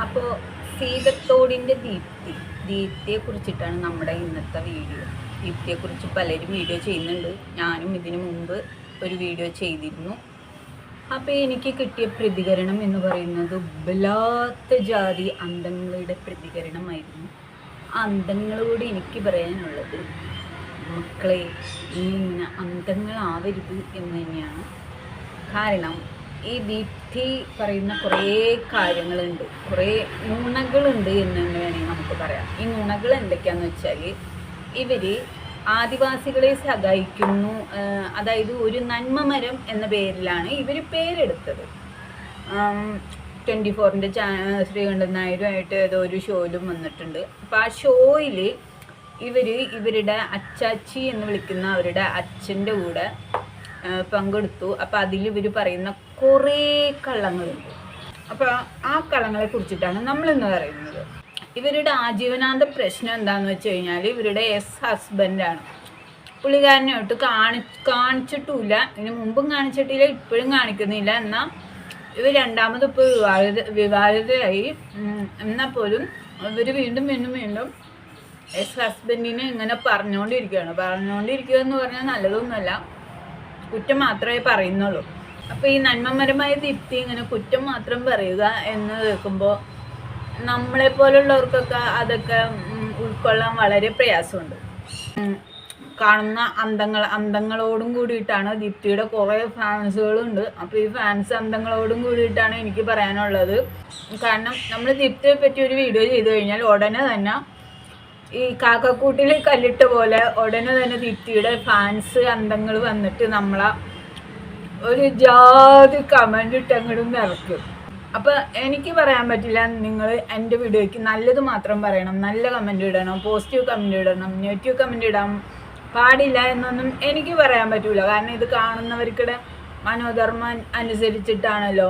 അപ്പോൾ സീതത്തോടിൻ്റെ ദീപ്തിയെ കുറിച്ചിട്ടാണ് നമ്മുടെ ഇന്നത്തെ വീഡിയോ. ദീപ്തിയെക്കുറിച്ച് പലരും വീഡിയോ ചെയ്യുന്നുണ്ട്. ഞാനും ഇതിനു മുമ്പ് ഒരു വീഡിയോ ചെയ്തിരുന്നു. അപ്പോൾ എനിക്ക് കിട്ടിയ പ്രതികരണം എന്ന് പറയുന്നത് ബലാത്ത ജാതി അന്തങ്ങളുടെ പ്രതികരണമായിരുന്നു. ആ അന്തങ്ങളോട് എനിക്ക് പറയാനുള്ളത്, മക്കളെ ഇങ്ങനെ അന്തങ്ങളാവരുത് എന്ന് തന്നെയാണ്. കാരണം ഈ ദീപ്തി പറയുന്ന കുറേ കാര്യങ്ങളുണ്ട്, കുറേ നുണകളുണ്ട് എന്ന് തന്നെ വേണമെങ്കിൽ നമുക്ക് പറയാം. ഈ നുണകൾ എന്തൊക്കെയാണെന്ന് വെച്ചാൽ, ഇവർ ആദിവാസികളെ സഹായിക്കുന്നു, അതായത് ഒരു നന്മ മരം എന്ന പേരിലാണ് ഇവർ പേരെടുത്തത്. 24-ൻ്റെ ശ്രീകണ്ഠൻ നായരുമായിട്ട് ഏതോ ഒരു ഷോയിലും വന്നിട്ടുണ്ട്. അപ്പോൾ ആ ഷോയിൽ ഇവരുടെ അച്ചാച്ചി എന്ന് വിളിക്കുന്ന അവരുടെ അച്ഛൻ്റെ കൂടെ പങ്കെടുത്തു. അപ്പോൾ അതിൽ ഇവർ പറയുന്ന കുറേ കള്ളങ്ങളുണ്ട്. അപ്പോൾ ആ കള്ളങ്ങളെ കുറിച്ചിട്ടാണ് നമ്മളിന്ന് പറയുന്നത്. ഇവരുടെ ആജീവനാന്ത പ്രശ്നം എന്താണെന്ന് വെച്ച് കഴിഞ്ഞാൽ, ഇവരുടെ ഹസ്ബൻഡാണ്. പുള്ളിക്കാരനായിട്ട് കാണിച്ചിട്ടുമില്ല, ഇതിന് മുമ്പും കാണിച്ചിട്ടില്ല, ഇപ്പോഴും കാണിക്കുന്നില്ല. എന്നാൽ ഇവർ രണ്ടാമത് ഇപ്പോൾ വിവാഹിതരായി. എന്നാൽ പോലും ഇവർ വീണ്ടും ഹസ്ബൻഡിനെ ഇങ്ങനെ പറഞ്ഞുകൊണ്ടിരിക്കുക എന്ന് പറഞ്ഞാൽ നല്ലതൊന്നുമല്ല, കുറ്റം മാത്രമേ പറയുന്നുള്ളൂ. അപ്പോൾ ഈ നന്മമരമായ ദീപ്തി ഇങ്ങനെ കുറ്റം മാത്രം പറയുക എന്ന് കേൾക്കുമ്പോൾ നമ്മളെപ്പോലുള്ളവർക്കൊക്കെ അതൊക്കെ ഉൾക്കൊള്ളാൻ വളരെ പ്രയാസമുണ്ട്. കാണുന്ന അന്തങ്ങളോടും കൂടിയിട്ടാണ്, ദീപ്തിയുടെ കുറേ ഫാൻസുകളുണ്ട്. അപ്പോൾ ഈ അന്തങ്ങളോടും കൂടിയിട്ടാണ് എനിക്ക് പറയാനുള്ളത്. കാരണം നമ്മൾ ദീപ്തിയെ പറ്റി ഒരു വീഡിയോ ചെയ്ത് കഴിഞ്ഞാൽ ഉടനെ തന്നെ ഈ കാക്കക്കൂട്ടിൽ കല്ലിട്ട പോലെ ഉടനെ തന്നെ ദീപ്തിയുടെ അന്തങ്ങൾ വന്നിട്ട് നമ്മളെ ഒരു ജാതി കമൻ്റ് ഇട്ടങ്ങോട്ടും നിറയ്ക്കും. അപ്പോൾ എനിക്ക് പറയാൻ പറ്റില്ല, നിങ്ങൾ എൻ്റെ വീഡിയോയ്ക്ക് നല്ലത് മാത്രം പറയണം, നല്ല കമൻ്റ് ഇടണം, പോസിറ്റീവ് കമൻ്റ് ഇടണം, നെഗറ്റീവ് കമൻ്റ് ഇടാൻ പാടില്ല എന്നൊന്നും എനിക്ക് പറയാൻ പറ്റില്ല. കാരണം ഇത് കാണുന്നവർക്കിടെ മനോധർമ്മം അനുസരിച്ചിട്ടാണല്ലോ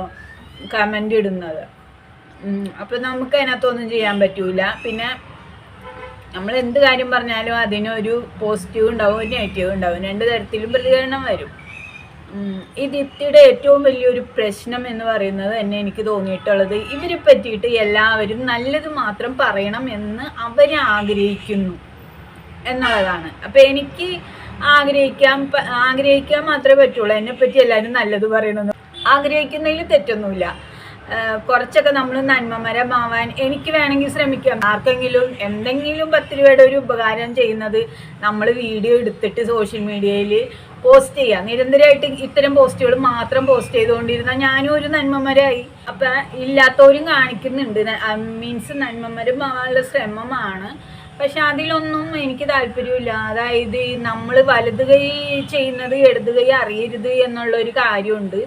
കമൻ്റ് ഇടുന്നത്. അപ്പോൾ നമുക്ക് അതിനകത്തൊന്നും ചെയ്യാൻ പറ്റില്ല. പിന്നെ നമ്മൾ എന്ത് കാര്യം പറഞ്ഞാലും അതിനൊരു പോസിറ്റീവ് ഉണ്ടാവും, ഒരു നെഗറ്റീവ് ഉണ്ടാവും, രണ്ട് തരത്തിലും പ്രതികരണം വരും. ഈ ദീപ്തിയുടെ ഏറ്റവും വലിയൊരു പ്രശ്നം എന്ന് പറയുന്നത് തന്നെ എനിക്ക് തോന്നിയിട്ടുള്ളത്, ഇവരെ പറ്റിയിട്ട് എല്ലാവരും നല്ലത് മാത്രം പറയണം എന്ന് അവരാഗ്രഹിക്കുന്നു എന്നുള്ളതാണ്. അപ്പം എനിക്ക് ആഗ്രഹിക്കാൻ മാത്രമേ പറ്റുള്ളൂ. എന്നെപ്പറ്റി എല്ലാവരും നല്ലത് പറയണമെന്ന് ആഗ്രഹിക്കുന്നതിൽ തെറ്റൊന്നുമില്ല. കുറച്ചൊക്കെ നമ്മൾ നന്മമരമാവാൻ എനിക്ക് വേണമെങ്കിൽ ശ്രമിക്കാം. ആർക്കെങ്കിലും എന്തെങ്കിലും 10 രൂപയുടെ ഒരു ഉപകാരം ചെയ്യുന്നത് നമ്മൾ വീഡിയോ എടുത്തിട്ട് സോഷ്യൽ മീഡിയയിൽ പോസ്റ്റ് ചെയ്യാം. നിരന്തരമായിട്ട് ഇത്തരം പോസ്റ്റുകൾ മാത്രം പോസ്റ്റ് ചെയ്തുകൊണ്ടിരുന്നാൽ ഞാനും ഒരു നന്മമരമായി. അപ്പം ഇല്ലാത്തവരും കാണിക്കുന്നുണ്ട്, മീൻസ് നന്മമരമാവാനുള്ള ശ്രമമാണ്. പക്ഷെ അതിലൊന്നും എനിക്ക് താല്പര്യമില്ല. അതായത് നമ്മൾ വലത് കൈ ചെയ്യുന്നത് ഇടത് കൈ അറിയരുത് എന്നുള്ളൊരു കാര്യമുണ്ട്.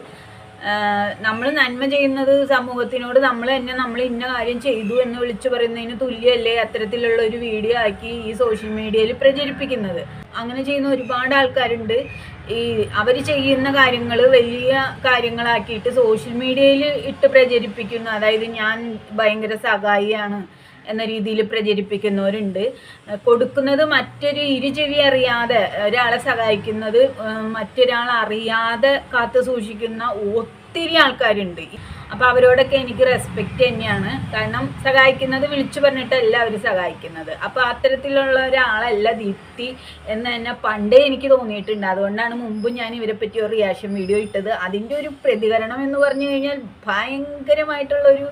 നമ്മൾ നന്മ ചെയ്യുന്നത് സമൂഹത്തിനോട് നമ്മൾ ഇന്ന കാര്യം ചെയ്തു എന്ന് വിളിച്ചു പറയുന്നതിന് തുല്യമല്ലേ അത്തരത്തിലുള്ള ഒരു വീഡിയോ ആക്കി ഈ സോഷ്യൽ മീഡിയയിൽ പ്രചരിപ്പിക്കുന്നത്. അങ്ങനെ ചെയ്യുന്ന ഒരുപാട് ആൾക്കാരുണ്ട്. ഈ അവർ ചെയ്യുന്ന കാര്യങ്ങൾ വലിയ കാര്യങ്ങളാക്കിയിട്ട് സോഷ്യൽ മീഡിയയിൽ ഇട്ട് പ്രചരിപ്പിക്കുന്നു. അതായത് ഞാൻ ഭയങ്കര സഹായിയാണ് എന്ന രീതിയിൽ പ്രചരിപ്പിക്കുന്നവരുണ്ട്. കൊടുക്കുന്നത് മറ്റൊരു ഇരുചെവി അറിയാതെ, ഒരാളെ സഹായിക്കുന്നത് മറ്റൊരാൾ അറിയാതെ കാത്തു സൂക്ഷിക്കുന്ന ഒത്തിരി ആൾക്കാരുണ്ട്. അപ്പോൾ അവരോടൊക്കെ എനിക്ക് റെസ്പെക്റ്റ് തന്നെയാണ്. കാരണം സഹായിക്കുന്നത് വിളിച്ചു പറഞ്ഞിട്ടല്ല അവർ സഹായിക്കുന്നത്. അപ്പോൾ അത്തരത്തിലുള്ള ഒരാളല്ല ദീപ്തി എന്ന് തന്നെ പണ്ടേ എനിക്ക് തോന്നിയിട്ടുണ്ട്. അതുകൊണ്ടാണ് മുമ്പ് ഞാൻ ഇവരെ പറ്റി ഒരു റിയാക്ഷൻ വീഡിയോ ഇട്ടത്. അതിൻ്റെ ഒരു പ്രതികരണം എന്ന് പറഞ്ഞു കഴിഞ്ഞാൽ ഭയങ്കരമായിട്ടുള്ളൊരു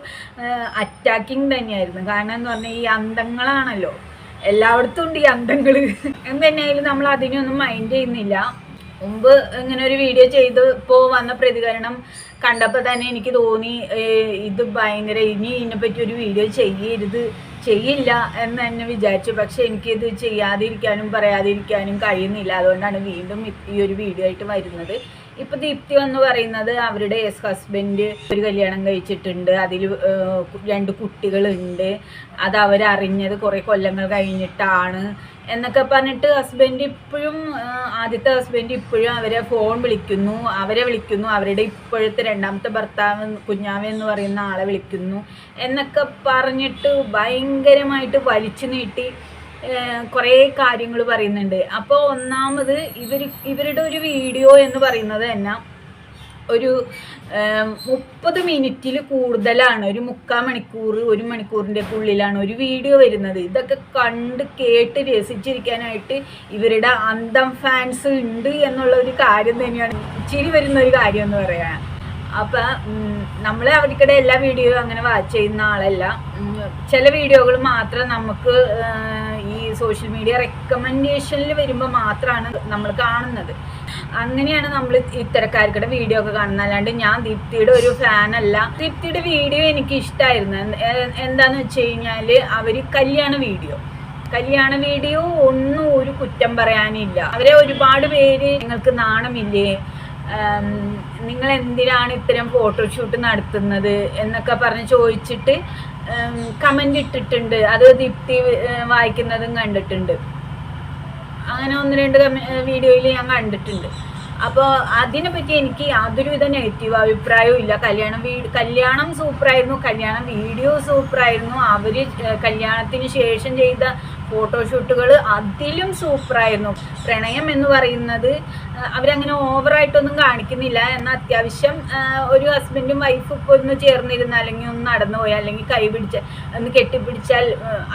അറ്റാക്കിങ് തന്നെയായിരുന്നു. കാരണം എന്ന് പറഞ്ഞാൽ ഈ അന്തങ്ങളാണല്ലോ, എല്ലായിടത്തും ഉണ്ട് ഈ അന്തങ്ങൾ. എന്തെന്നായാലും നമ്മൾ അതിനൊന്നും മൈൻഡ് ചെയ്യുന്നില്ല. മുമ്പ് ഇങ്ങനെ ഒരു വീഡിയോ ചെയ്തപ്പോൾ വന്ന പ്രതികരണം കണ്ടപ്പോൾ തന്നെ എനിക്ക് തോന്നി ഇത് ഭയങ്കര, ഇനി ഇതിനെപ്പറ്റി ഒരു വീഡിയോ ചെയ്യില്ല എന്ന് തന്നെ വിചാരിച്ചു. പക്ഷെ എനിക്കിത് ചെയ്യാതിരിക്കാനും പറയാതിരിക്കാനും കഴിയുന്നില്ല. അതുകൊണ്ടാണ് വീണ്ടും ഈ ഒരു വീഡിയോ ആയിട്ട് വരുന്നത്. ഇപ്പോൾ ദീപ്തി എന്ന് പറയുന്നത് അവരുടെ ഹസ്ബൻഡ് ഒരു കല്യാണം കഴിച്ചിട്ടുണ്ട്, അതിൽ 2 കുട്ടികളുണ്ട്. അത് അവരറിഞ്ഞത് കുറേ കൊല്ലങ്ങൾ കഴിഞ്ഞിട്ടാണ് എന്നൊക്കെ പറഞ്ഞിട്ട് ആദ്യത്തെ ഹസ്ബൻഡ് ഇപ്പോഴും അവരെ വിളിക്കുന്നു, അവരുടെ ഇപ്പോഴത്തെ രണ്ടാമത്തെ ഭർത്താവ് കുഞ്ഞാവ എന്ന് പറയുന്ന ആളെ വിളിക്കുന്നു എന്നൊക്കെ പറഞ്ഞിട്ട് ഭയങ്കരമായിട്ട് വലിച്ചു നീട്ടി കുറേ കാര്യങ്ങൾ പറയുന്നുണ്ട്. അപ്പോൾ ഒന്നാമത് ഇവരുടെ ഒരു വീഡിയോ എന്ന് പറയുന്നത് തന്നെ ഒരു 30 മിനിറ്റിൽ കൂടുതലാണ്, ഒരു 3/4 മണിക്കൂർ 1 മണിക്കൂറിൻ്റെ ഉള്ളിലാണ് ഒരു വീഡിയോ വരുന്നത്. ഇതൊക്കെ കണ്ട് കേട്ട് രസിച്ചിരിക്കാനായിട്ട് ഇവരുടെ അന്തം ഫാൻസ് ഉണ്ട് എന്നുള്ള ഒരു കാര്യം തന്നെയാണ് ചിരി വരുന്ന ഒരു കാര്യം എന്ന് പറയാൻ. അപ്പം നമ്മൾ അവർക്കിടെ എല്ലാ വീഡിയോയും അങ്ങനെ വാച്ച് ചെയ്യുന്ന ആളല്ല. ചില വീഡിയോകൾ മാത്രം നമുക്ക് ഈ സോഷ്യൽ മീഡിയ റെക്കമെൻഡേഷനിൽ വരുമ്പോൾ മാത്രമാണ് നമ്മൾ കാണുന്നത്. അങ്ങനെയാണ് നമ്മൾ ഇത്തരക്കാർക്കിടെ വീഡിയോ ഒക്കെ കാണുന്നത്. അല്ലാണ്ട് ഞാൻ ദീപ്തിയുടെ ഒരു ഫാനല്ല. ദീപ്തിയുടെ വീഡിയോ എനിക്ക് ഇഷ്ടമായിരുന്നു. എന്താന്ന് വെച്ച് കഴിഞ്ഞാൽ അവർ കല്യാണ വീഡിയോ ഒന്നും ഒരു കുറ്റം പറയാനില്ല. അവരെ ഒരുപാട് പേര് നിങ്ങൾക്ക് നാണമില്ലേ, നിങ്ങൾ എന്തിനാണ് ഇത്തരം ഫോട്ടോഷൂട്ട് നടത്തുന്നത് എന്നൊക്കെ പറഞ്ഞ് ചോദിച്ചിട്ട് കമൻ്റ് ഇട്ടിട്ടുണ്ട്. അത് ദീപ്തി വായിക്കുന്നതും കണ്ടിട്ടുണ്ട്. അങ്ങനെ 1-2 വീഡിയോയിൽ ഞാൻ കണ്ടിട്ടുണ്ട്. അപ്പോൾ അതിനെപ്പറ്റി എനിക്ക് യാതൊരുവിധ നെഗറ്റീവ് അഭിപ്രായവും ഇല്ല. കല്യാണം സൂപ്പറായിരുന്നു, കല്യാണം വീഡിയോ സൂപ്പറായിരുന്നു. അവർ കല്യാണത്തിന് ശേഷം ചെയ്ത ഫോട്ടോഷൂട്ടുകൾ അതിലും സൂപ്പറായിരുന്നു. പ്രണയം എന്ന് പറയുന്നത് അവരങ്ങനെ ഓവറായിട്ടൊന്നും കാണിക്കുന്നില്ല. എന്നാൽ അത്യാവശ്യം ഒരു ഹസ്ബൻഡും വൈഫും ഇപ്പോൾ ഒന്ന് ചേർന്നിരുന്ന, അല്ലെങ്കിൽ ഒന്ന് നടന്നു പോയാൽ, അല്ലെങ്കിൽ കൈ പിടിച്ച് ഒന്ന് കെട്ടിപ്പിടിച്ചാൽ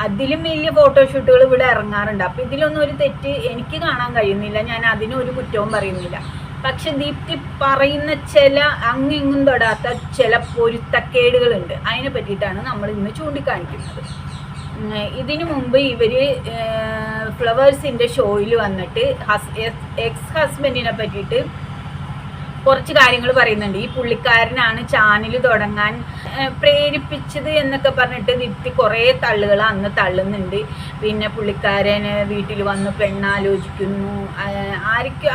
അതിലും വലിയ ഫോട്ടോഷൂട്ടുകൾ ഇവിടെ ഇറങ്ങാറുണ്ട്. അപ്പോൾ ഇതിലൊന്നും ഒരു തെറ്റ് എനിക്ക് കാണാൻ കഴിയുന്നില്ല. ഞാൻ അതിനൊരു കുറ്റവും പറയുന്നില്ല. പക്ഷെ ദീപ്തി പറയുന്ന ചില അങ്ങിങ്ങും തൊടാത്ത ചില പൊരുത്തക്കേടുകളുണ്ട്. അതിനെ പറ്റിയിട്ടാണ് നമ്മൾ ഇന്ന് ചൂണ്ടിക്കാണിക്കുന്നത്. ഇതിനു മുമ്പ് ഇവർ ഫ്ലവേഴ്സിൻ്റെ ഷോയിൽ വന്നിട്ട് എക്സ് ഹസ്ബൻഡിനെ പറ്റിയിട്ട് കുറച്ച് കാര്യങ്ങൾ പറയുന്നുണ്ട്. ഈ പുള്ളിക്കാരനാണ് ചാനൽ തുടങ്ങാൻ പ്രേരിപ്പിച്ചത് എന്നൊക്കെ പറഞ്ഞിട്ട് ദീപ്തി കുറേ തള്ളുകൾ അന്ന് തള്ളുന്നുണ്ട്. പിന്നെ പുള്ളിക്കാരൻ വീട്ടിൽ വന്ന് പെണ്ണാലോചിക്കുന്നു,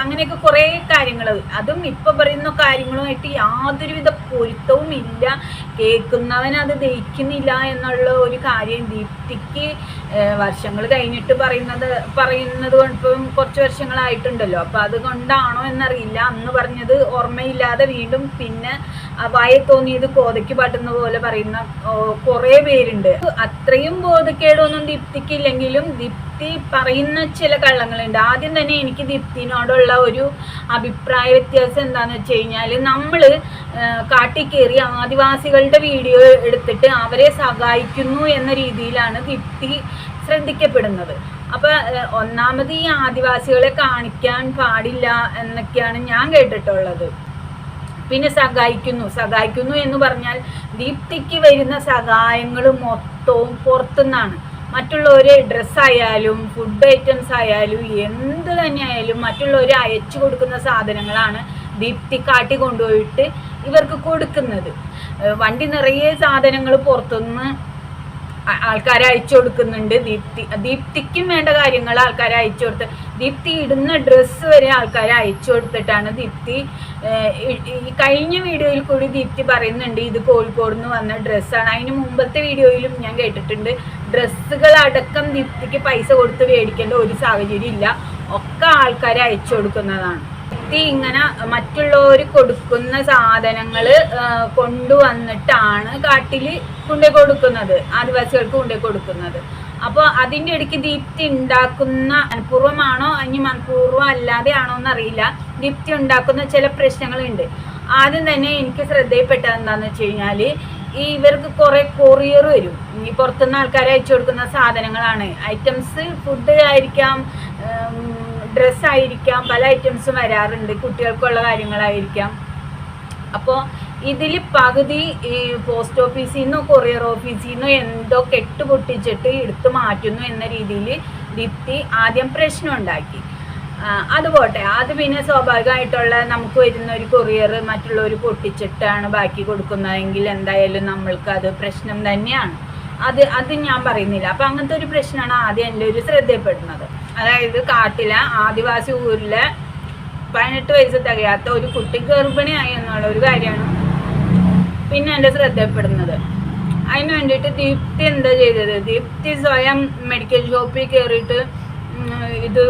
അങ്ങനെയൊക്കെ കുറേ കാര്യങ്ങൾ. അതും ഇപ്പം പറയുന്ന കാര്യങ്ങളുമായിട്ട് യാതൊരുവിധ പൊരുത്തവും ഇല്ല. കേൾക്കുന്നവൻ അത് ദഹിക്കുന്നില്ല എന്നുള്ള ഒരു കാര്യം ദീപ്തിക്ക് വർഷങ്ങൾ കഴിഞ്ഞിട്ട് പറയുന്നത് കൊണ്ട് ഇപ്പം കുറച്ച് വർഷങ്ങളായിട്ടുണ്ടല്ലോ. അപ്പം അതുകൊണ്ടാണോ എന്നറിയില്ല. അന്ന് പറഞ്ഞത് ഓർമ്മയില്ലാതെ വീണ്ടും പിന്നെ വായി തോന്നിയത് കോതയ്ക്ക് പാട്ടുന്ന പോലെ പറയുന്ന കുറേ പേരുണ്ട്. അത്രയും ബോധക്കേടൊന്നും ദീപ്തിക്കില്ലെങ്കിലും ദീപ്തി പറയുന്ന ചില കള്ളങ്ങളുണ്ട്. ആദ്യം തന്നെ എനിക്ക് ദീപ്തിനോടുള്ള ഒരു അഭിപ്രായ വ്യത്യാസം എന്താണെന്ന് വെച്ച് കഴിഞ്ഞാൽ, നമ്മൾ കാട്ടിക്കേറി ആദിവാസികളുടെ വീഡിയോ എടുത്തിട്ട് അവരെ സഹായിക്കുന്നു എന്ന രീതിയിലാണ് ദീപ്തി ശ്രദ്ധിക്കപ്പെടുന്നത്. അപ്പം ഒന്നാമത് ഈ ആദിവാസികളെ കാണിക്കാൻ പാടില്ല എന്നൊക്കെയാണ് ഞാൻ കേട്ടിട്ടുള്ളത്. പിന്നെ സഹായിക്കുന്നു എന്ന് പറഞ്ഞാൽ ദീപ്തിക്ക് വരുന്ന സഹായങ്ങൾ മൊത്തവും പുറത്തുനിന്നാണ്. മറ്റുള്ളവർ ഡ്രസ്സായാലും ഫുഡ് ഐറ്റംസ് ആയാലും എന്ത് തന്നെയായാലും മറ്റുള്ളവർ അയച്ചു കൊടുക്കുന്ന സാധനങ്ങളാണ് ദീപ്തി കാട്ടി കൊണ്ടുപോയിട്ട് ഇവർക്ക് കൊടുക്കുന്നത്. വണ്ടി നിറയെ സാധനങ്ങൾ പുറത്തുനിന്ന് ആൾക്കാരെ അയച്ചു കൊടുക്കുന്നുണ്ട്. ദീപ്തിക്കും വേണ്ട കാര്യങ്ങൾ ആൾക്കാരെ അയച്ചു കൊടുത്ത്, ദീപ്തി ഇടുന്ന ഡ്രസ്സ് വരെ ആൾക്കാരെ അയച്ചു കൊടുത്തിട്ടാണ് ദീപ്തി. ഈ കഴിഞ്ഞ വീഡിയോയിൽ കൂടി ദീപ്തി പറയുന്നുണ്ട് ഇത് കോഴിക്കോട് നിന്ന് വന്ന ഡ്രസ്സാണ്. അതിന് മുമ്പത്തെ വീഡിയോയിലും ഞാൻ കേട്ടിട്ടുണ്ട് ഡ്രസ്സുകളടക്കം ദീപ്തിക്ക് പൈസ കൊടുത്ത് മേടിക്കേണ്ട ഒരു സാഹചര്യം ഇല്ല, ഒക്കെ ആൾക്കാരെ അയച്ചു കൊടുക്കുന്നതാണ്. ഇങ്ങനെ മറ്റുള്ളവർ കൊടുക്കുന്ന സാധനങ്ങൾ കൊണ്ടുവന്നിട്ടാണ് കാട്ടിൽ കൊണ്ടു കൊടുക്കുന്നത്, ആദിവാസികൾക്ക് കൊണ്ടു കൊടുക്കുന്നത്. അപ്പോൾ അതിൻ്റെ ഇടയ്ക്ക് ദീപ്തി ഉണ്ടാക്കുന്ന മനഃപൂർവ്വമാണോ ഇനി മനഃപൂർവ്വം അല്ലാതെ ആണോ എന്നറിയില്ല, ദീപ്തി ഉണ്ടാക്കുന്ന ചില പ്രശ്നങ്ങളുണ്ട്. ആദ്യം തന്നെ എനിക്ക് ശ്രദ്ധയിൽപ്പെട്ടത് എന്താണെന്ന് വെച്ച് കഴിഞ്ഞാൽ, ഇവർക്ക് കുറേ കൊറിയർ വരും. ഈ പുറത്തുനിന്ന് ആൾക്കാരെ അയച്ചു കൊടുക്കുന്ന സാധനങ്ങളാണ്. ഐറ്റംസ് ഫുഡ് ആയിരിക്കാം, ഡ്രസ്സായിരിക്കാം, പല ഐറ്റംസും വരാറുണ്ട്, കുട്ടികൾക്കുള്ള കാര്യങ്ങളായിരിക്കാം. അപ്പോൾ ഇതിൽ പകുതി പോസ്റ്റ് ഓഫീസിൽ നിന്നോ കൊറിയർ ഓഫീസിൽ നിന്നോ എന്തോ കെട്ടുപൊട്ടിച്ചിട്ട് എടുത്തു മാറ്റുന്നു എന്ന രീതിയിൽ ദീപ്തി ആദ്യം പ്രശ്നം ഉണ്ടാക്കി. അതുപോട്ടെ, അത് പിന്നെ സ്വാഭാവികമായിട്ടുള്ള നമുക്ക് വരുന്ന ഒരു കൊറിയർ മറ്റുള്ളവർ പൊട്ടിച്ചിട്ടാണ് ബാക്കി കൊടുക്കുന്നതെങ്കിൽ എന്തായാലും നമ്മൾക്കത് പ്രശ്നം തന്നെയാണ്. അത് ഞാൻ പറയുന്നില്ല. അപ്പം അങ്ങനത്തെ ഒരു പ്രശ്നമാണ് ആദ്യം എൻ്റെ ഒരു ശ്രദ്ധയപ്പെടുന്നത്. അതായത് കാട്ടിലെ ആദിവാസി ഊരിലെ 18 വയസ്സ് തികയാത്ത ഒരു കുട്ടി ഗർഭിണിയായി എന്നുള്ള ഒരു കാര്യമാണ് പിന്നെ എൻ്റെ ശ്രദ്ധയപ്പെടുന്നത്. അതിന് വേണ്ടിയിട്ട് ദീപ്തി എന്താ ചെയ്തത്, ദീപ്തി സ്വയം മെഡിക്കൽ ഷോപ്പിൽ കയറിയിട്ട് ഇത്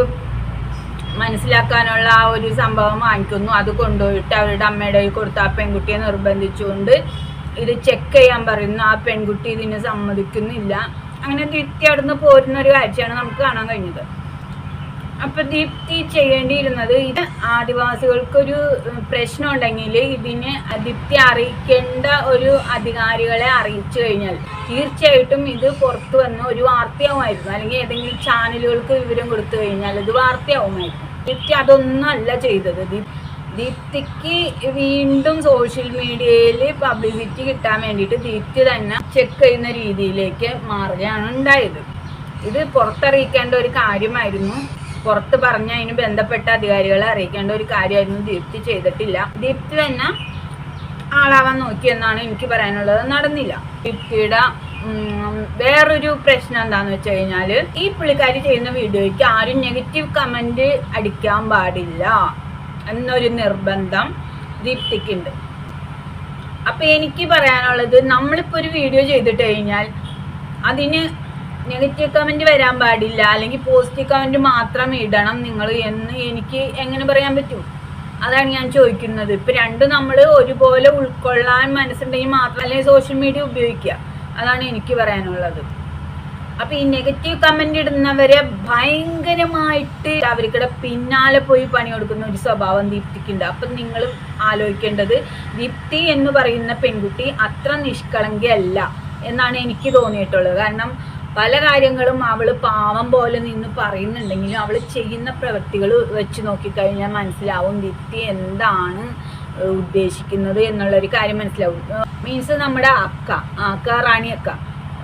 മനസ്സിലാക്കാനുള്ള ആ ഒരു സംഭവം വാങ്ങിക്കുന്നു. അത് കൊണ്ടുപോയിട്ട് അവരുടെ അമ്മയുടെ കയ്യിൽ കൊടുത്ത് ആ പെൺകുട്ടിയെ നിർബന്ധിച്ചുകൊണ്ട് ഇത് ചെക്ക് ചെയ്യാൻ പറയുന്നു. ആ പെൺകുട്ടി ഇതിന് സമ്മതിക്കുന്നില്ല. അങ്ങനെ ദീപ്തി അവിടുന്ന് പോരുന്ന ഒരു കാഴ്ചയാണ് നമുക്ക് കാണാൻ കഴിഞ്ഞത്. അപ്പൊ ദീപ്തി ചെയ്യേണ്ടിയിരുന്നത്, ഇത് ആദിവാസികൾക്കൊരു പ്രശ്നം ഉണ്ടെങ്കിൽ ഇതിന് ദീപ്തി അറിയിക്കേണ്ട ഒരു അധികാരികളെ അറിയിച്ചു കഴിഞ്ഞാൽ തീർച്ചയായിട്ടും ഇത് പുറത്തു വന്ന് ഒരു വാർത്തയാവുമായിരുന്നു. അല്ലെങ്കിൽ ഏതെങ്കിലും ചാനലുകൾക്ക് വിവരം കൊടുത്തു കഴിഞ്ഞാൽ ഇത് വാർത്തയാവുമായിരുന്നു. ദീപ്തി അതൊന്നും അല്ല ചെയ്തത്. ദീപ്തിക്ക് വീണ്ടും സോഷ്യൽ മീഡിയയിൽ പബ്ലിസിറ്റി കിട്ടാൻ വേണ്ടിയിട്ട് ദീപ്തി തന്നെ ചെക്ക് ചെയ്യുന്ന രീതിയിലേക്ക് മാറുകയാണ് ഉണ്ടായത്. ഇത് പുറത്തറിയിക്കേണ്ട ഒരു കാര്യമായിരുന്നു. പുറത്ത് പറഞ്ഞ അതിന് ബന്ധപ്പെട്ട അധികാരികളെ അറിയിക്കേണ്ട ഒരു കാര്യമായിരുന്നു. ദീപ്തി ചെയ്തിട്ടില്ല. ദീപ്തി തന്നെ ആളാവാൻ നോക്കിയെന്നാണ് എനിക്ക് പറയാനുള്ളത്. നടന്നില്ല. ദീപ്തിയുടെ വേറൊരു പ്രശ്നം എന്താന്ന് വെച്ച് കഴിഞ്ഞാൽ, ഈ പുള്ളിക്കാരി ചെയ്യുന്ന വീഡിയോയ്ക്ക് ആരും നെഗറ്റീവ് കമന്റ് അടിക്കാൻ പാടില്ല എന്നൊരു നിർബന്ധം ദീപ്തിക്കുണ്ട്. അപ്പൊ എനിക്ക് പറയാനുള്ളത്, നമ്മളിപ്പോ ഒരു വീഡിയോ ചെയ്തിട്ട് കഴിഞ്ഞാൽ അതിന് നെഗറ്റീവ് കമന്റ് വരാൻ പാടില്ല, അല്ലെങ്കിൽ പോസിറ്റീവ് കമന്റ് മാത്രം ഇടണം നിങ്ങൾ എന്ന് എനിക്ക് എങ്ങനെ പറയാൻ പറ്റും? അതാണ് ഞാൻ ചോദിക്കുന്നത്. ഇപ്പൊ രണ്ടും നമ്മൾ ഒരുപോലെ ഉൾക്കൊള്ളാൻ മനസ്സുണ്ടെങ്കിൽ മാത്രം അല്ലെങ്കിൽ സോഷ്യൽ മീഡിയ ഉപയോഗിക്കുക. അതാണ് എനിക്ക് പറയാനുള്ളത്. അപ്പൊ ഈ നെഗറ്റീവ് കമന്റ് ഇടുന്നവരെ ഭയങ്കരമായിട്ട് അവർക്കിടെ പിന്നാലെ പോയി പണി കൊടുക്കുന്ന ഒരു സ്വഭാവം ദീപ്തിക്കുണ്ട്. അപ്പൊ നിങ്ങൾ ആലോചിക്കേണ്ടത്, ദീപ്തി എന്ന് പറയുന്ന പെൺകുട്ടി അത്ര നിഷ്കളങ്കയല്ല എന്നാണ് എനിക്ക് തോന്നിയിട്ടുള്ളത്. കാരണം പല കാര്യങ്ങളും അവൾ പാവം പോലെ നിന്ന് പറയുന്നുണ്ടെങ്കിലും അവൾ ചെയ്യുന്ന പ്രവൃത്തികൾ വെച്ച് നോക്കിക്കഴിഞ്ഞാൽ മനസ്സിലാവും ദീപ്തി എന്താണ് ഉദ്ദേശിക്കുന്നത് എന്നുള്ളൊരു കാര്യം മനസ്സിലാവും. മീൻസ് നമ്മുടെ അക്ക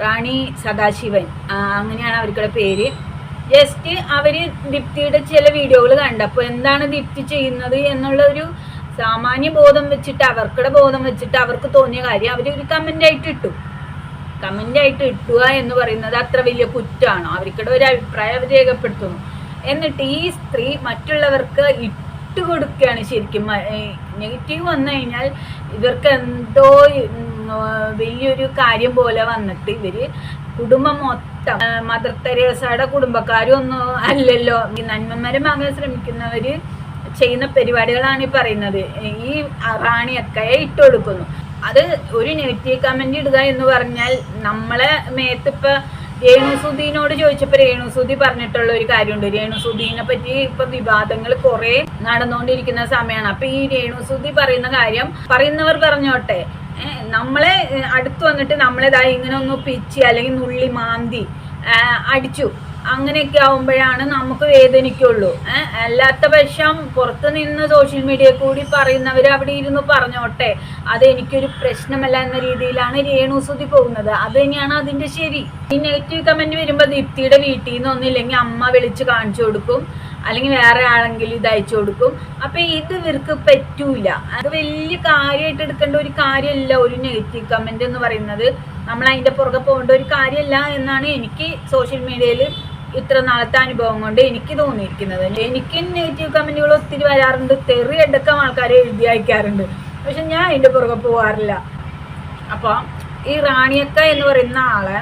റാണി സദാശിവൻ, അങ്ങനെയാണ് അവർക്കുടെ പേര്. ജസ്റ്റ് അവർ ദീപ്തിയുടെ ചില വീഡിയോകൾ കണ്ടപ്പോൾ എന്താണ് ദീപ്തി ചെയ്യുന്നത് എന്നുള്ള ഒരു സാമാന്യ ബോധം വെച്ചിട്ട്, അവർക്കുടെ ബോധം വെച്ചിട്ട് അവർക്ക് തോന്നിയ കാര്യം അവർ ഒരു കമൻ്റായിട്ട് ഇട്ടുക എന്ന് പറയുന്നത് അത്ര വലിയ കുറ്റമാണോ? അവർക്കിടെ ഒരു അഭിപ്രായം അവർ രേഖപ്പെടുത്തുന്നു. എന്നിട്ട് ഈ സ്ത്രീ മറ്റുള്ളവർക്ക് ഇട്ടുകൊടുക്കുകയാണ്. ശരിക്കും നെഗറ്റീവ് വന്നു കഴിഞ്ഞാൽ ഇവർക്ക് എന്തോ വലിയൊരു കാര്യം പോലെ വന്നിട്ട് ഇവര് കുടുംബം മൊത്തം, മദർ തെരേസയുടെ കുടുംബക്കാരും ഒന്നും അല്ലല്ലോ, ഈ നന്മമരമാകാൻ ശ്രമിക്കുന്നവര് ചെയ്യുന്ന പരിപാടികളാണ് ഈ പറയുന്നത്. ഈ റാണിയൊക്കെ ഇട്ടുകൊടുക്കുന്നു. അത് ഒരു നെഗറ്റീവ് കമന്റ് ഇടുക എന്ന് പറഞ്ഞാൽ നമ്മളെ മേത്തിപ്പ രേണുസുധീനോട് ചോദിച്ചപ്പോൾ രേണുസുധി പറഞ്ഞിട്ടുള്ള ഒരു കാര്യമുണ്ട്. രേണുസുധീനെ പറ്റി ഇപ്പൊ വിവാദങ്ങൾ കുറെ നടന്നുകൊണ്ടിരിക്കുന്ന സമയമാണ്. അപ്പൊ ഈ രേണുസുധി പറയുന്ന കാര്യം പറയുന്നവർ പറഞ്ഞോട്ടെ, നമ്മളെ അടുത്ത് വന്നിട്ട് നമ്മളേതായി ഇങ്ങനെ ഒന്ന് പിച്ചി അല്ലെങ്കിൽ നുള്ളി മാന്തി അടിച്ചു, അങ്ങനെയൊക്കെ ആവുമ്പോഴാണ് നമുക്ക് വേദനിക്കുള്ളൂ. അല്ലാത്ത പക്ഷം പുറത്ത് നിന്ന് സോഷ്യൽ മീഡിയ കൂടി പറയുന്നവർ അവിടെ ഇരുന്ന് പറഞ്ഞോട്ടെ, അത് എനിക്കൊരു പ്രശ്നമല്ല എന്ന രീതിയിലാണ് രേണുസുധി പോകുന്നത്. അത് തന്നെയാണ് അതിന്റെ ശരി. ഈ നെഗറ്റീവ് കമന്റ് വരുമ്പോൾ ദീപ്തിയുടെ വീട്ടിൽ നിന്ന് ഒന്നില്ലെങ്കിൽ അമ്മ വിളിച്ച് കാണിച്ചു കൊടുക്കും, അല്ലെങ്കിൽ വേറെ ആളെങ്കിലും ഇത് അയച്ചു കൊടുക്കും. അപ്പൊ ഇത് ഇവർക്ക് പറ്റൂല. അത് വലിയ കാര്യമായിട്ട് എടുക്കേണ്ട ഒരു കാര്യമല്ല ഒരു നെഗറ്റീവ് കമന്റ് എന്ന് പറയുന്നത്. നമ്മൾ അതിന്റെ പുറകെ പോകേണ്ട ഒരു കാര്യമല്ല എന്നാണ് എനിക്ക് സോഷ്യൽ മീഡിയയിൽ ഇത്ര നാളത്തെ അനുഭവം കൊണ്ട് എനിക്ക് തോന്നിയിരിക്കുന്നത്. എനിക്ക് നെഗറ്റീവ് കമന്റുകൾ ഒത്തിരി വരാറുണ്ട്, തെറി അടക്കം ആൾക്കാരെ എഴുതി അയക്കാറുണ്ട്. പക്ഷെ ഞാൻ അതിന്റെ പുറകെ പോവാറില്ല. അപ്പൊ ഈ റാണിയക്ക എന്ന് പറയുന്ന ആളെ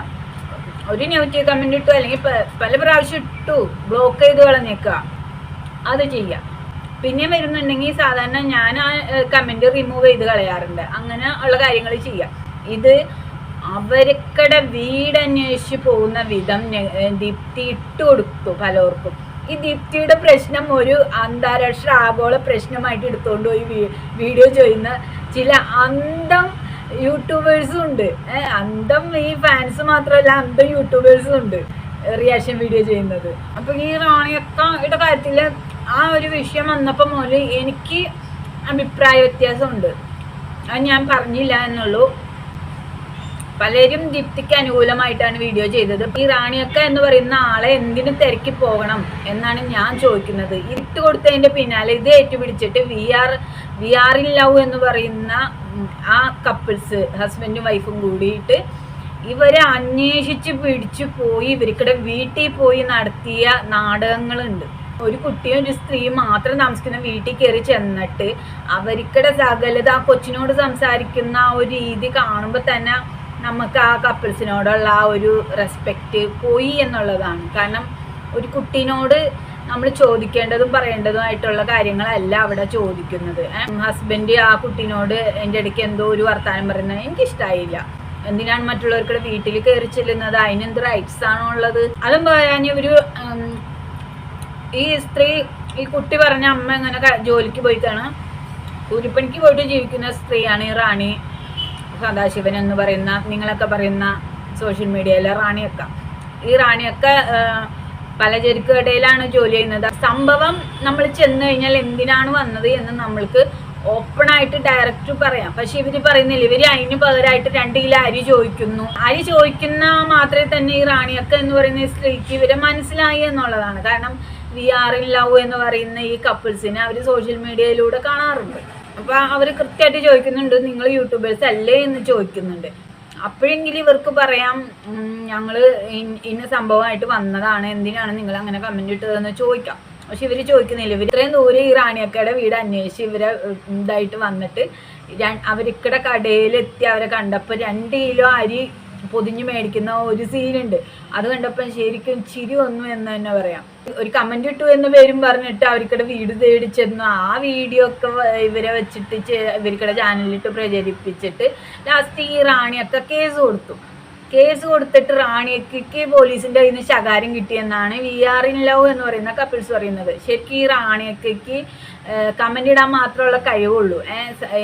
ഒരു നെഗറ്റീവ് കമന്റ് ഇട്ടു, അല്ലെങ്കിൽ പല പ്രാവശ്യം ഇട്ടു, ബ്ലോക്ക് ചെയ്ത് കളഞ്ഞേക്കുക, അത് ചെയ്യാം. പിന്നെ വരുന്നുണ്ടെങ്കിൽ സാധാരണ ഞാൻ ആ കമന്റ് റിമൂവ് ചെയ്ത് കളയാറുണ്ട്. അങ്ങനെ ഉള്ള കാര്യങ്ങൾ ചെയ്യാം. ഇത് അവർക്കടെ വീടന്വേഷിച്ച് പോകുന്ന വിധം ദീപ്തി ഇട്ട് കൊടുത്തു പലർക്കും. ഈ ദീപ്തിയുടെ പ്രശ്നം ഒരു അന്താരാഷ്ട്ര ആഗോള പ്രശ്നമായിട്ട് എടുത്തുകൊണ്ട് പോയി വീഡിയോ ചെയ്യുന്ന ചില അന്തം യൂട്യൂബേഴ്സും ഉണ്ട്. അന്തം ഈ ഫാൻസ് മാത്രമല്ല, അന്തം യൂട്യൂബേഴ്സും ഉണ്ട് റിയാക്ഷൻ വീഡിയോ ചെയ്യുന്നത്. അപ്പൊ ഈ റാണിയക്കയുടെ കാര്യത്തില് ആ ഒരു വിഷയം വന്നപ്പോൾ മുതൽ എനിക്ക് അഭിപ്രായ വ്യത്യാസമുണ്ട്. അത് ഞാൻ പറഞ്ഞില്ല എന്നുള്ളൂ. പലരും ദീപ്തിക്ക് അനുകൂലമായിട്ടാണ് വീഡിയോ ചെയ്തത്. ഈ റാണിയക്ക എന്ന് പറയുന്ന ആളെ എന്തിനു തിരക്കി പോകണം എന്നാണ് ഞാൻ ചോദിക്കുന്നത്. ഇട്ട് കൊടുത്തതിന്റെ പിന്നാലെ ഇത് ഏറ്റുപിടിച്ചിട്ട് വി ആർ ഇൻ ലവ് എന്ന് പറയുന്ന ആ കപ്പിൾസ്, ഹസ്ബൻഡും വൈഫും കൂടിയിട്ട് ഇവരെ അന്വേഷിച്ച് പിടിച്ചു പോയി ഇവർക്കിടെ വീട്ടിൽ പോയി നടത്തിയ നാടകങ്ങളുണ്ട്. ഒരു കുട്ടിയും ഒരു സ്ത്രീയും മാത്രം താമസിക്കുന്ന വീട്ടിൽ കയറി ചെന്നിട്ട് അവർക്കിടെ സകലത ആ കൊച്ചിനോട് സംസാരിക്കുന്ന ആ ഒരു രീതി കാണുമ്പോൾ തന്നെ നമുക്ക് ആ കപ്പിൾസിനോടുള്ള ആ ഒരു റെസ്പെക്റ്റ് പോയി എന്നുള്ളതാണ്. കാരണം ഒരു കുട്ടീനോട് നമ്മൾ ചോദിക്കേണ്ടതും പറയേണ്ടതുമായിട്ടുള്ള കാര്യങ്ങളല്ല അവിടെ ചോദിക്കുന്നത്. ഹസ്ബൻഡ് ആ കുട്ടീനോട് എൻ്റെ ഇടയ്ക്ക് എന്തോ ഒരു വർത്താനം പറയുന്നത് എനിക്കിഷ്ടമായില്ല. എന്തിനാണ് മറ്റുള്ളവർക്കുടെ വീട്ടിൽ കയറി ചെല്ലുന്നത്? അതിനെന്ത് റൈറ്റ്സ് ആണോ ഉള്ളത്? അതും പറയാൻ ഒരു ഈ സ്ത്രീ, ഈ കുട്ടി പറഞ്ഞ അമ്മ ഇങ്ങനെ ജോലിക്ക് പോയിട്ടാണ്, കൂലിപ്പണിക്ക് പോയിട്ട് ജീവിക്കുന്ന സ്ത്രീയാണ് ഈ റാണി സദാശിവൻ എന്ന് പറയുന്ന, നിങ്ങളൊക്കെ പറയുന്ന സോഷ്യൽ മീഡിയയിലെ റാണിയൊക്കെ. ഈ റാണിയൊക്കെ പലചരക്ക് കടയിലാണ് ജോലി ചെയ്യുന്നത്. സംഭവം നമ്മൾ ചെന്ന് കഴിഞ്ഞാൽ എന്തിനാണ് വന്നത് എന്ന് നമ്മൾക്ക് ഓപ്പണായിട്ട് ഡയറക്റ്റ് പറയാം. പക്ഷെ ഇവര് പറയുന്നില്ല. ഇവര് അതിന് പകരമായിട്ട് 2 കിലോ അരി ചോദിക്കുന്നു. അരി ചോദിക്കുന്ന മാത്രമേ തന്നെ ഈ റാണിയൊക്കെ എന്ന് പറയുന്ന ഈ സ്ത്രീക്ക് ഇവരെ മനസ്സിലായി എന്നുള്ളതാണ്. കാരണം വി ആർ ഇൻ ലവ് എന്ന് പറയുന്ന ഈ കപ്പിൾസിനെ അവർ സോഷ്യൽ മീഡിയയിലൂടെ കാണാറുണ്ട്. അപ്പൊ അവർ കൃത്യമായിട്ട് ചോദിക്കുന്നുണ്ട്, നിങ്ങൾ യൂട്യൂബേഴ്സ് അല്ലേ എന്ന് ചോദിക്കുന്നുണ്ട്. അപ്പോഴെങ്കിലും ഇവർക്ക് പറയാം, ഞങ്ങള് ഇന്ന സംഭവമായിട്ട് വന്നതാണ്, എന്തിനാണ് നിങ്ങൾ അങ്ങനെ കമന്റ് ഇട്ടതെന്ന് ചോദിക്കാം. പക്ഷെ ഇവര് ചോദിക്കുന്നില്ല. ഇവർ ഇത്രയും ദൂരെ ഈ റാണിയക്കയുടെ വീട് അന്വേഷിച്ച് ഇവരെ ഇതായിട്ട് വന്നിട്ട് അവരിക്കടെ കടയിലെത്തി അവരെ കണ്ടപ്പോൾ 2 കിലോ അരി പൊതിഞ്ഞ് മേടിക്കുന്ന ഒരു സീനുണ്ട്. അത് കണ്ടപ്പോൾ ശരിക്കും ചിരി വന്നു എന്ന് തന്നെ പറയാം. ഒരു കമന്റ് ഇട്ടു എന്ന് പേരും പറഞ്ഞിട്ട് അവർക്കിടെ വീട് തേടിച്ചെന്നു. ആ വീഡിയോ ഒക്കെ ഇവരെ വെച്ചിട്ട് ഇവർക്കിടെ ചാനലിലിട്ട് പ്രചരിപ്പിച്ചിട്ട് ലാസ്റ്റ് ഈ റാണിയൊക്കെ കേസ് കൊടുത്തിട്ട് റാണിയക്ക് പോലീസിന്റെ കയ്യിൽ നിന്ന് ശകാരം കിട്ടിയെന്നാണ് വി ആർ ഇൻ ലവ് എന്ന് പറയുന്ന കപ്പിൾസ് പറയുന്നത്. ശരിക്കും ഈ റാണിയക്ക് കമന്റ് ഇടാൻ മാത്രമുള്ള കഴിവുള്ളൂ.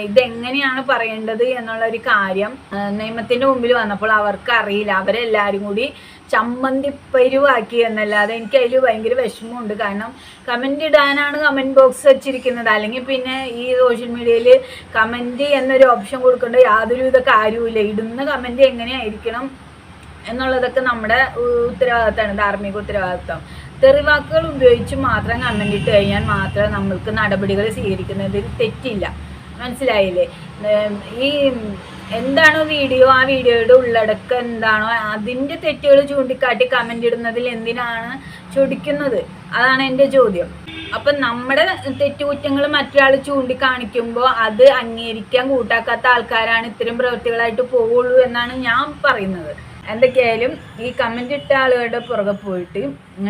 ഇതെങ്ങനെയാണ് പറയേണ്ടത് എന്നുള്ള ഒരു കാര്യം നിയമത്തിന്റെ മുമ്പിൽ വന്നപ്പോൾ അവർക്ക് അറിയില്ല. അവരെല്ലാവരും കൂടി ചമ്മന്തിപ്പരുവാക്കി എന്നല്ലാതെ എനിക്ക് അതിൽ ഭയങ്കര വിഷമമുണ്ട്. കാരണം കമന്റ് ഇടാനാണ് കമന്റ് ബോക്സ് വെച്ചിരിക്കുന്നത്. അല്ലെങ്കിൽ പിന്നെ ഈ സോഷ്യൽ മീഡിയയിൽ കമന്റ് എന്നൊരു ഓപ്ഷൻ കൊടുക്കേണ്ട യാതൊരുവിധ കാര്യവുമില്ല. ഇടുന്ന കമന്റ് എങ്ങനെയായിരിക്കണം എന്നുള്ളതൊക്കെ നമ്മുടെ ഉത്തരവാദിത്തമാണ്, ധാർമ്മിക ഉത്തരവാദിത്തം. തെറിവാക്കുകൾ ഉപയോഗിച്ച് മാത്രം കമന്റ് ഇട്ട് കഴിഞ്ഞാൽ മാത്രം നമ്മൾക്ക് നടപടികൾ സ്വീകരിക്കുന്നതിൽ തെറ്റില്ല. മനസ്സിലായില്ലേ? ഈ എന്താണോ വീഡിയോ, ആ വീഡിയോയുടെ ഉള്ളടക്കം എന്താണോ അതിൻ്റെ തെറ്റുകൾ ചൂണ്ടിക്കാട്ടി കമന്റ് ഇടുന്നതിൽ എന്തിനാണ് ചൊടിക്കുന്നത്? അതാണ് എൻ്റെ ചോദ്യം. അപ്പം നമ്മുടെ തെറ്റുകുറ്റങ്ങൾ മറ്റൊരാൾ ചൂണ്ടിക്കാണിക്കുമ്പോൾ അത് അംഗീകരിക്കാൻ കൂട്ടാക്കാത്ത ആൾക്കാരാണ് ഇത്തരം പ്രവൃത്തികളായിട്ട് പോവുള്ളൂ എന്നാണ് ഞാൻ പറയുന്നത്. എന്തൊക്കെയായാലും ഈ കമന്റ് ഇട്ട ആളുകളുടെ പുറകെ പോയിട്ട്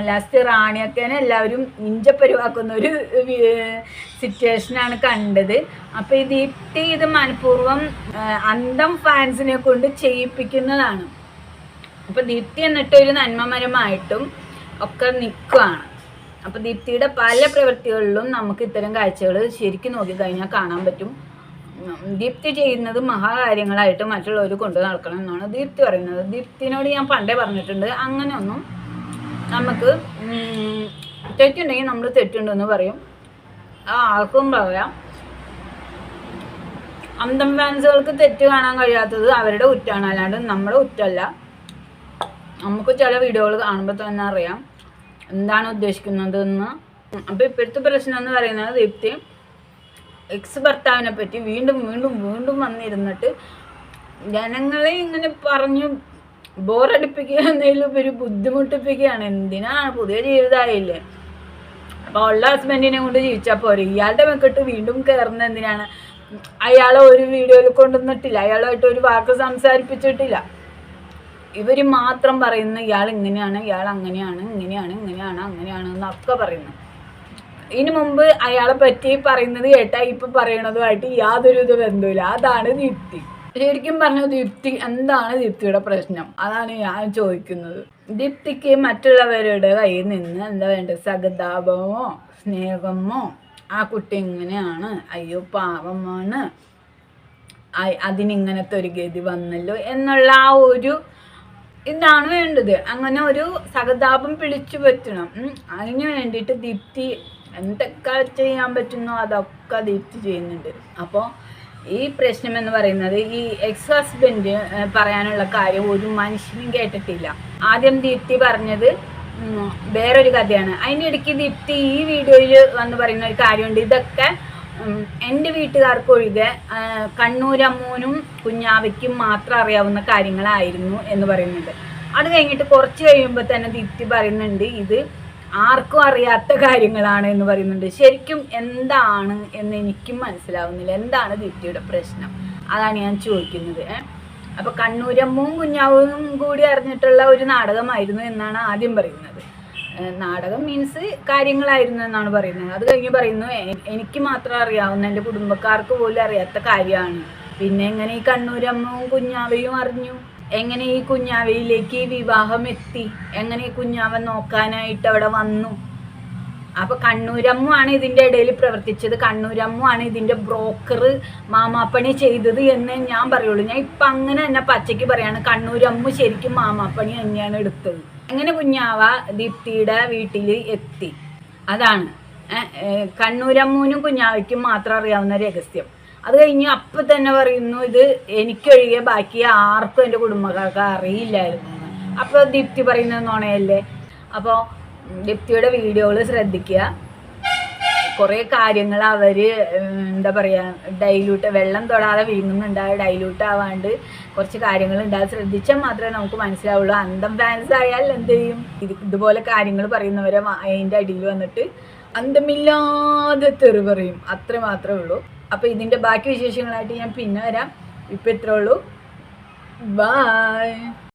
ലാസ്റ്റ് റാണിയൊക്കെനെ എല്ലാവരും ഇഞ്ചപ്പരുവാക്കുന്ന ഒരു സിറ്റുവേഷനാണ് കണ്ടത്. അപ്പോൾ ഈ ദീപ്തി ഇത് മനഃപൂർവ്വം അന്തം ഫാൻസിനെ കൊണ്ട് ചെയ്യിപ്പിക്കുന്നതാണ്. അപ്പോൾ ദീപ്തി എന്നിട്ട് ഒരു നന്മമരമായിട്ടും ഒക്കെ നിൽക്കുകയാണ്. അപ്പോൾ ദീപ്തിയുടെ പല പ്രവൃത്തികളിലും നമുക്ക് ഇത്തരം കാഴ്ചകൾ ശരിക്കും നോക്കിക്കഴിഞ്ഞാൽ കാണാൻ പറ്റും. ദീപ്തി ചെയ്യുന്നത് മഹാകാര്യങ്ങളായിട്ട് മറ്റുള്ളവർ കൊണ്ടു നടക്കണം എന്നാണ് ദീപ്തി പറയുന്നത്. ദീപ്തിനോട് ഞാൻ പണ്ടേ പറഞ്ഞിട്ടുണ്ട്, അങ്ങനെയൊന്നും നമുക്ക് തെറ്റുണ്ടെങ്കിൽ നമ്മൾ തെറ്റുണ്ടെന്ന് പറയും. ആ ആൾക്കും പറയാം. അന്തം ഫാൻസുകൾക്ക് തെറ്റ് കാണാൻ കഴിയാത്തത് അവരുടെ കുറ്റമാണ്, അല്ലാണ്ട് നമ്മുടെ കുറ്റമല്ല. നമുക്ക് ചില വീഡിയോകൾ കാണുമ്പോൾ തന്നെ അറിയാം എന്താണ് ഉദ്ദേശിക്കുന്നതെന്ന്. അപ്പോൾ ഇപ്പോഴത്തെ പ്രശ്നം എന്ന് പറയുന്നത് ദീപ്തി എക്സ് ഭർത്താവിനെ പറ്റി വീണ്ടും വീണ്ടും വീണ്ടും വന്നിരുന്നിട്ട് ജനങ്ങളെ ഇങ്ങനെ പറഞ്ഞു ബോറടിപ്പിക്കുക എന്നതിലുപരി ബുദ്ധിമുട്ടിപ്പിക്കുകയാണ്. എന്തിനാണ്? പുതിയ ജീവിതമായില്ലേ, അപ്പോൾ ഉള്ള ഹസ്ബൻഡിനെ കൊണ്ട് ജീവിച്ചാൽ പോരെ. ഇയാളുടെ മെക്കിട്ട് വീണ്ടും കയറുന്ന എന്തിനാണ്? അയാളെ ഒരു വീഡിയോയിൽ കൊണ്ടുവന്നിട്ടില്ല, അയാളുമായിട്ട് ഒരു വാക്ക് സംസാരിപ്പിച്ചിട്ടില്ല. ഇവർ മാത്രം പറയുന്ന ഇയാൾ ഇങ്ങനെയാണ്, ഇയാൾ അങ്ങനെയാണ്, അങ്ങനെയാണ് എന്നൊക്കെ പറയുന്നു. ഇതിനു മുമ്പ് അയാളെ പറ്റി പറയുന്നത് കേട്ടാൽ ഇപ്പം പറയണതുമായിട്ട് യാതൊരു ഇത് ബന്ധമില്ല. അതാണ് ദീപ്തി. ശരിക്കും പറഞ്ഞ ദീപ്തി എന്താണ് ദീപ്തിയുടെ പ്രശ്നം? അതാണ് ഞാൻ ചോദിക്കുന്നത്. ദീപ്തിക്ക് മറ്റുള്ളവരുടെ കയ്യിൽ നിന്ന് എന്താ വേണ്ടത്? സഹതാപമോ സ്നേഹമോ? ആ കുട്ടി ഇങ്ങനെയാണ്, അയ്യോ പാവമാണ്, അതിനിങ്ങനത്തെ ഒരു ഗതി വന്നല്ലോ എന്നുള്ള ആ ഒരു ഇതാണ് വേണ്ടത്. അങ്ങനെ ഒരു സഹതാപം പിടിച്ചു പറ്റണം. അതിന് വേണ്ടിയിട്ട് ദീപ്തി എന്തൊക്കെ ചെയ്യാൻ പറ്റുന്നോ അതൊക്കെ ദീപ്തി ചെയ്യുന്നുണ്ട്. അപ്പോൾ ഈ പ്രശ്നം എന്ന് പറയുന്നത് ഈ എക്സ് ഹസ്ബൻഡ് പറയാനുള്ള കാര്യം ഒരു മനുഷ്യനും കേട്ടിട്ടില്ല. ആദ്യം ദീപ്തി പറഞ്ഞത് വേറൊരു കഥയാണ്. അതിനിടയ്ക്ക് ദീപ്തി ഈ വീഡിയോയിൽ വന്ന് പറയുന്ന ഒരു കാര്യമുണ്ട്. ഇതൊക്കെ എൻ്റെ വീട്ടുകാർക്ക് ഒഴികെ കണ്ണൂരമ്മൂനും കുഞ്ഞാവയ്ക്കും മാത്രം അറിയാവുന്ന കാര്യങ്ങളായിരുന്നു എന്ന് പറയുന്നുണ്ട്. അത് കഴിഞ്ഞിട്ട് കുറച്ച് കഴിയുമ്പോൾ തന്നെ ദീപ്തി പറയുന്നുണ്ട് ഇത് ആർക്കും അറിയാത്ത കാര്യങ്ങളാണ് എന്ന് പറയുന്നുണ്ട്. ശരിക്കും എന്താണ് എന്ന് എനിക്കും മനസ്സിലാവുന്നില്ല. എന്താണ് ദീപ്തിയുടെ പ്രശ്നം? അതാണ് ഞാൻ ചോദിക്കുന്നത്. അപ്പോൾ കണ്ണൂരമ്മവും കുഞ്ഞാവും കൂടി അറിഞ്ഞിട്ടുള്ള ഒരു നാടകമായിരുന്നു എന്നാണ് ആദ്യം പറയുന്നത്. നാടകം മീൻസ് കാര്യങ്ങളായിരുന്നു എന്നാണ് പറയുന്നത്. അത് കഴിഞ്ഞ് പറയുന്നു എനിക്ക് മാത്രം അറിയാവുന്ന, എൻ്റെ കുടുംബക്കാർക്ക് പോലും അറിയാത്ത കാര്യമാണ്. പിന്നെ എങ്ങനെ ഈ കണ്ണൂരമ്മവും കുഞ്ഞാവയും അറിഞ്ഞു? എങ്ങനെ ഈ കുഞ്ഞാവയിലേക്ക് വിവാഹം എത്തി? എങ്ങനെ ഈ കുഞ്ഞാവൻ നോക്കാനായിട്ട് അവിടെ വന്നു? അപ്പോൾ കണ്ണൂരമ്മു ആണ് ഇതിൻ്റെ ഇടയിൽ പ്രവർത്തിച്ചത്, കണ്ണൂരമ്മു ആണ് ഇതിൻ്റെ ബ്രോക്കർ മാമാപ്പണി ചെയ്തത് എന്ന് ഞാൻ പറയുള്ളൂ. ഞാൻ ഇപ്പം അങ്ങനെ തന്നെ പച്ചയ്ക്ക് പറയാണ്, കണ്ണൂരമ്മു ശരിക്കും മാമാപ്പണി തന്നെയാണ് എടുത്തത്. അങ്ങനെ കുഞ്ഞാവ ദീപ്തിയുടെ വീട്ടിൽ എത്തി. അതാണ് കണ്ണൂരമ്മൂനും കുഞ്ഞാവയ്ക്കും മാത്രം അറിയാവുന്ന രഹസ്യം. അത് കഴിഞ്ഞ് അപ്പം തന്നെ പറയുന്നു ഇത് എനിക്കൊഴികെ ബാക്കി ആർക്കും എൻ്റെ കുടുംബക്കാർക്ക് അറിയില്ലായിരുന്നു. അപ്പോൾ ദീപ്തി പറയുന്നത് നുണയല്ലേ. അപ്പോൾ ദീപ്തിയുടെ വീഡിയോകൾ ശ്രദ്ധിക്കുക. കുറേ കാര്യങ്ങൾ അവർ എന്താ പറയുക ഡൈല്യൂട്ട്, വെള്ളം തൊടാതെ വീഴുന്നുണ്ട്, ഡൈല്യൂട്ട് ആവാണ്ട് കുറച്ച് കാര്യങ്ങളുണ്ട്. അത് ശ്രദ്ധിച്ചാൽ മാത്രമേ നമുക്ക് മനസ്സിലാവുള്ളൂ. അന്തം ഫാൻസ് ആയാൽ എന്ത് ചെയ്യും, ഇതുപോലെ കാര്യങ്ങൾ പറയുന്നവരെ അതിൻ്റെ അടിയിൽ വന്നിട്ട് അന്തമില്ലാതെ തെറി പറയും. അത്ര മാത്രമേ ഉള്ളൂ. അപ്പോൾ ഇതിൻ്റെ ബാക്കി വിശേഷങ്ങളായിട്ട് ഞാൻ പിന്നെ വരാം. ഇപ്പം ഇത്രേ ഉള്ളൂ. ബൈ.